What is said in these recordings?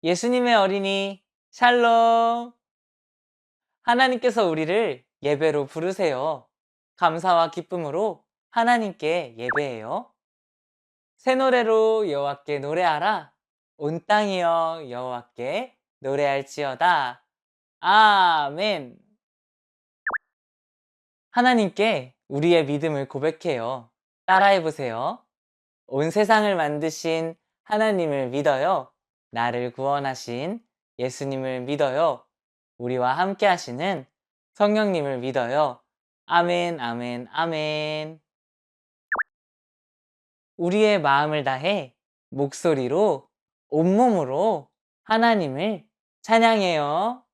예수님의 어린이 샬롬. 하나님께서 우리를 예배로 부르세요. 감사와 기쁨으로 하나님께 예배해요. 새 노래로 여호와께 노래하라. 온 땅이여 여호와께 노래할지어다. 아멘. 하나님께 우리의 믿음을 고백해요. 따라해 보세요. 온 세상을 만드신 하나님을 믿어요. 나를 구원하신 예수님을 믿어요. 우리와 함께 하시는 성령님을 믿어요. 아멘, 아멘, 아멘. 우리의 마음을 다해 목소리로, 온몸으로 하나님을 찬양해요.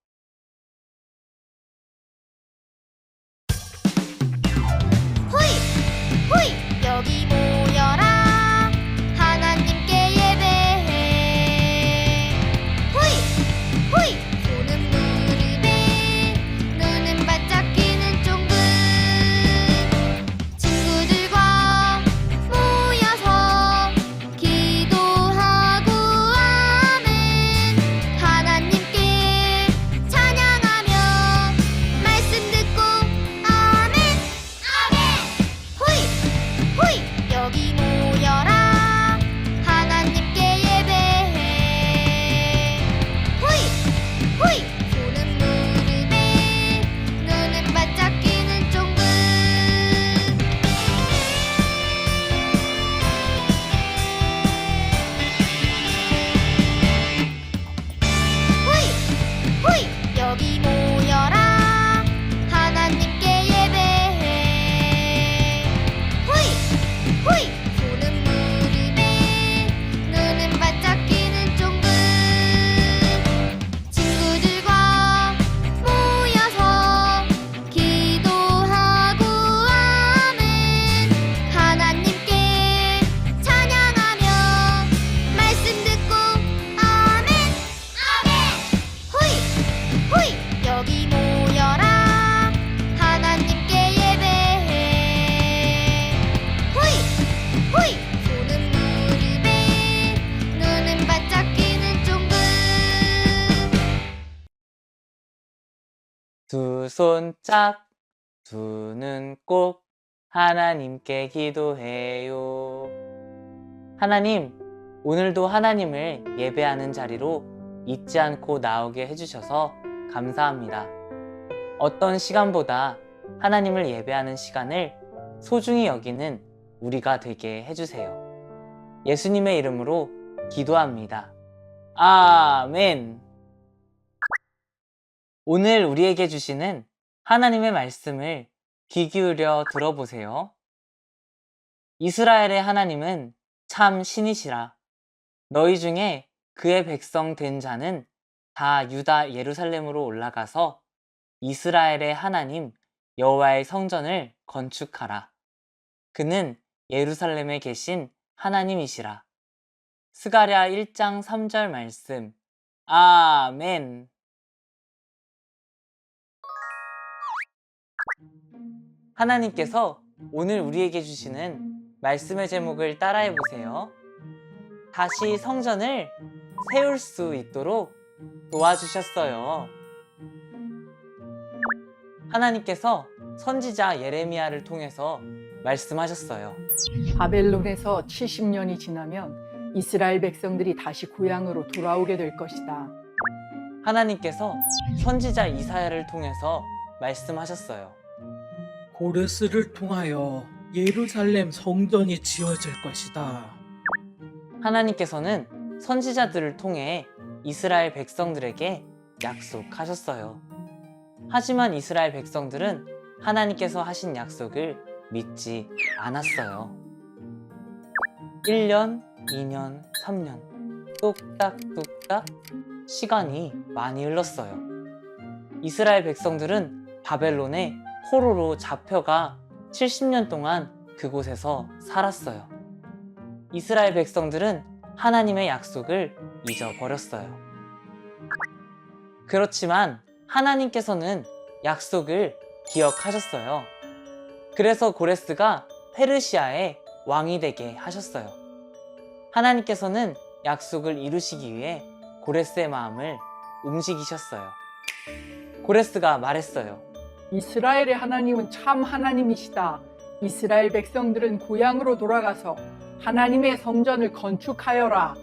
호이! 호이! 여기 모여라 하나님께 예배해 호이! 호이! 손은 무릎에 눈은 바짝 끼는 쫑긋 친구들과 모여서 기도하고 아멘 하나님께 찬양하며 말씀 듣고 아멘 아멘 호이! 호이! 여기 모여라 하나님께 예배해 호이! 호이! 손은 무릎에 눈은 바짝 끼는 쫑긋 호이! 호이! 여기 모여라 하나님께 예배해 호이! 호이! 손은 무릎에 눈은 바짝 끼는 쫑긋 친구들과 모여서 기도하고 아멘 하나님께 찬양하며 말씀 듣고 아멘 아멘 호이! 호이! 여기 모여라 하나님께 예배해 호이! 호이! 손은 무릎에 눈은 바짝 끼는 쫑긋 두 손 짝, 두 눈 꼭 하나님께 기도해요. 하나님, 오늘도 하나님을 예배하는 자리로 잊지 않고 나오게 해주셔서 감사합니다. 어떤 시간보다 하나님을 예배하는 시간을 소중히 여기는 우리가 되게 해주세요. 예수님의 이름으로 기도합니다. 아멘. 오늘 우리에게 주시는 하나님의 말씀을 귀 기울여 들어보세요. 이스라엘의 하나님은 참 신이시라. 너희 중에 그의 백성 된 자는 다 유다 예루살렘으로 올라가서 이스라엘의 하나님 여호와의 성전을 건축하라. 그는 예루살렘에 계신 하나님이시라. 스가랴 1장 3절 말씀. 아멘. 하나님께서 오늘 우리에게 주시는 말씀의 제목을 따라해 보세요. 다시 성전을 세울 수 있도록 도와주셨어요. 하나님께서 선지자 예레미야를 통해서 말씀하셨어요. 바벨론에서 70년이 지나면 이스라엘 백성들이 다시 고향으로 돌아오게 될 것이다. 하나님께서 선지자 이사야를 통해서 말씀하셨어요. 고레스를 통하여 예루살렘 성전이 지어질 것이다. 하나님께서는 선지자들을 통해 이스라엘 백성들에게 약속하셨어요. 하지만 이스라엘 백성들은 하나님께서 하신 약속을 믿지 않았어요. 1년, 2년, 3년 뚝딱뚝딱 시간이 많이 흘렀어요. 이스라엘 백성들은 바벨론에 포로로 잡혀가 70년 동안 그곳에서 살았어요. 이스라엘 백성들은 하나님의 약속을 잊어버렸어요. 그렇지만 하나님께서는 약속을 기억하셨어요. 그래서 고레스가 페르시아의 왕이 되게 하셨어요. 하나님께서는 약속을 이루시기 위해 고레스의 마음을 움직이셨어요. 고레스가 말했어요. 이스라엘의 하나님은 참 하나님이시다. 이스라엘 백성들은 고향으로 돌아가서 하나님의 성전을 건축하여라.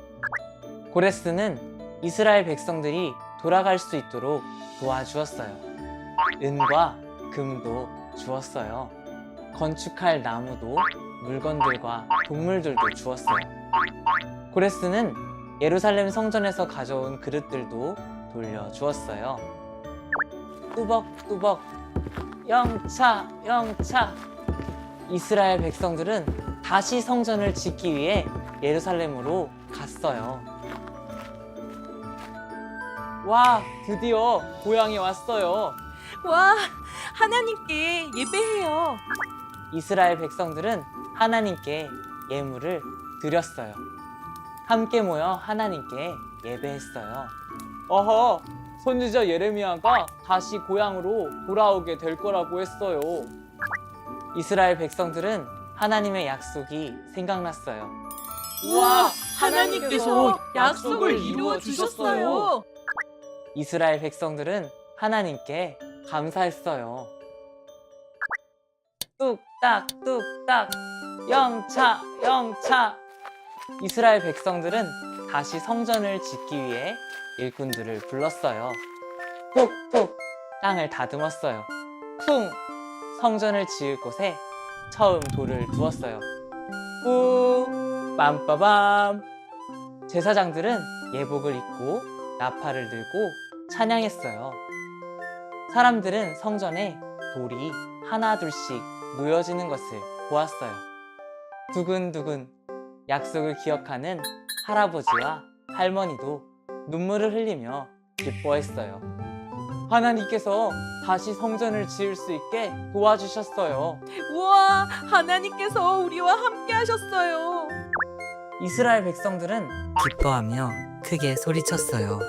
고레스는 이스라엘 백성들이 돌아갈 수 있도록 도와주었어요. 은과 금도 주었어요. 건축할 나무도 물건들과 동물들도 주었어요. 고레스는 예루살렘 성전에서 가져온 그릇들도 돌려주었어요. 뚜벅뚜벅 영차 영차. 이스라엘 백성들은 다시 성전을 짓기 위해 예루살렘으로 갔어요. 와, 드디어 고향에 왔어요. 와, 하나님께 예배해요. 이스라엘 백성들은 하나님께 예물을 드렸어요. 함께 모여 하나님께 예배했어요. 어허, 선지자 예레미야가 다시 고향으로 돌아오게 될 거라고 했어요. 이스라엘 백성들은 하나님의 약속이 생각났어요. 우와, 하나님께서 약속을 이루어 주셨어요. 이스라엘 백성들은 하나님께 감사했어요. 뚝딱 뚝딱 영차 영차. 이스라엘 백성들은 다시 성전을 짓기 위해 일꾼들을 불렀어요. 톡톡 땅을 다듬었어요. 퉁 성전을 지을 곳에 처음 돌을 두었어요. 우 빰빠밤. 제사장들은 예복을 입고 나팔을 들고 찬양했어요. 사람들은 성전에 돌이 하나둘씩 놓여지는 것을 보았어요. 두근두근 약속을 기억하는 할아버지와 할머니도 눈물을 흘리며 기뻐했어요. 하나님께서 다시 성전을 지을 수 있게 도와주셨어요. 우와, 하나님께서 우리와 함께 하셨어요. 이스라엘 백성들은 기뻐하며 크게 소리쳤어요.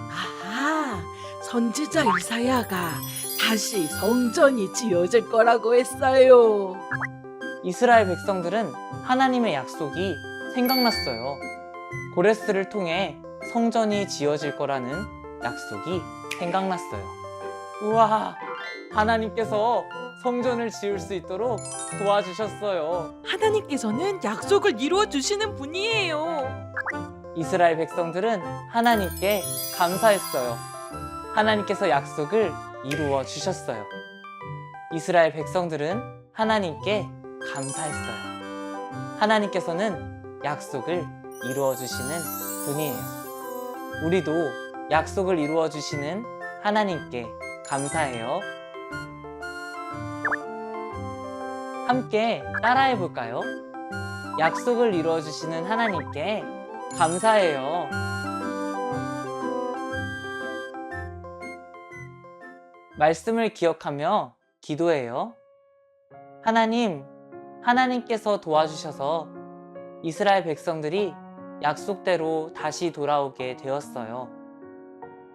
아하, 선지자 이사야가 다시 성전이 지어질 거라고 했어요. 이스라엘 백성들은 하나님의 약속이 생각났어요. 고레스를 통해 성전이 지어질 거라는 약속이 생각났어요. 우와, 하나님께서 성전을 지을 수 있도록 도와주셨어요. 하나님께서는 약속을 이루어 주시는 분이에요. 이스라엘 백성들은 하나님께 감사했어요. 하나님께서 약속을 이루어 주셨어요. 이스라엘 백성들은 하나님께 감사했어요. 하나님께서는 약속을 이루어 주시는 분이에요. 우리도 약속을 이루어 주시는 하나님께 감사해요. 함께 따라해 볼까요? 약속을 이루어 주시는 하나님께 감사해요. 말씀을 기억하며 기도해요. 하나님께서 도와주셔서 이스라엘 백성들이 약속대로 다시 돌아오게 되었어요.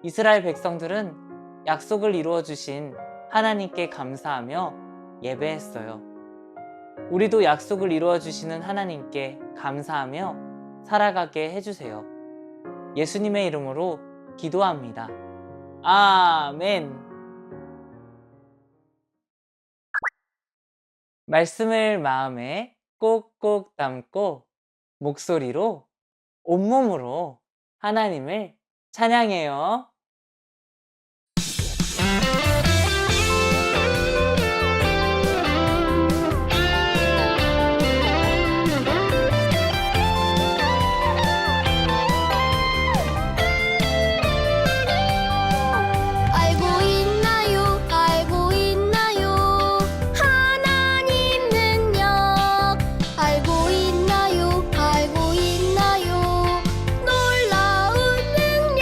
이스라엘 백성들은 약속을 이루어 주신 하나님께 감사하며 예배했어요. 우리도 약속을 이루어 주시는 하나님께 감사하며 살아가게 해주세요. 예수님의 이름으로 기도합니다. 아멘. 말씀을 마음에 꼭꼭 담고 목소리로 온몸으로 하나님을 찬양해요. 알고 있나요? 알고 있나요? 하나님 능력 알고 있나요? 알고 있나요? 놀라운 능력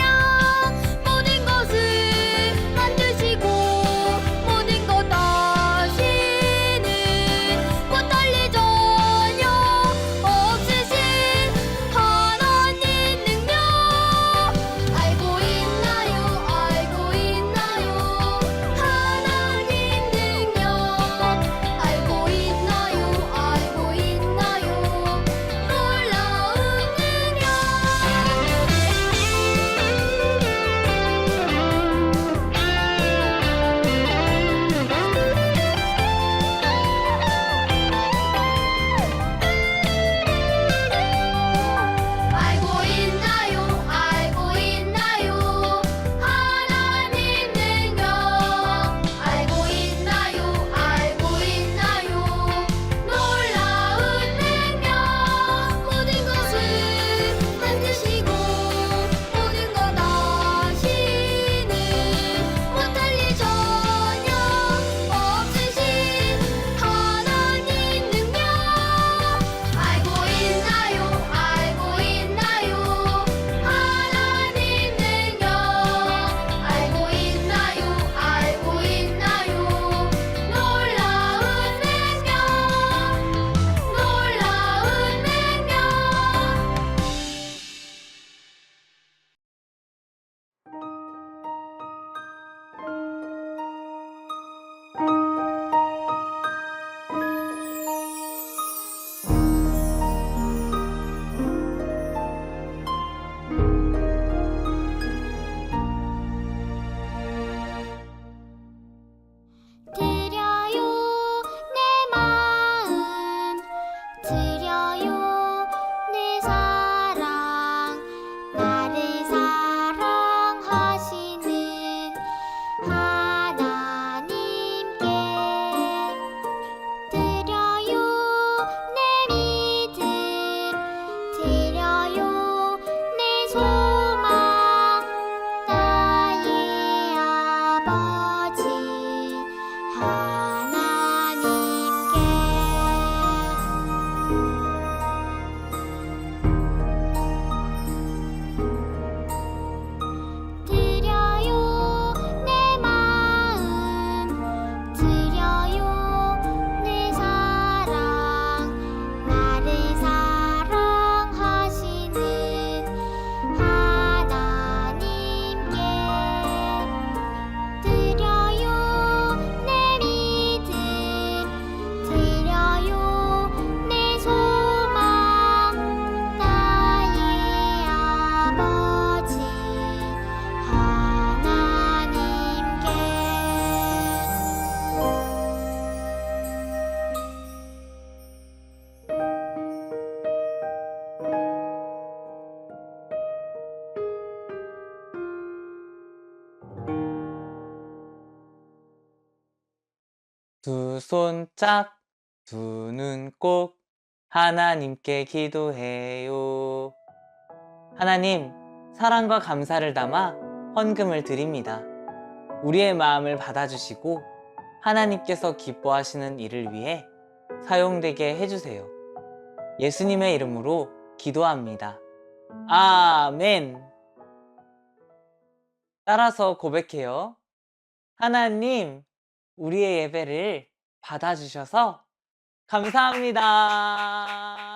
두 손 짝, 두 눈 꼭 하나님께 기도해요. 하나님, 사랑과 감사를 담아 헌금을 드립니다. 우리의 마음을 받아주시고 하나님께서 기뻐하시는 일을 위해 사용되게 해주세요. 예수님의 이름으로 기도합니다. 아멘. 따라서 고백해요. 하나님, 우리의 예배를 받아주셔서 감사합니다.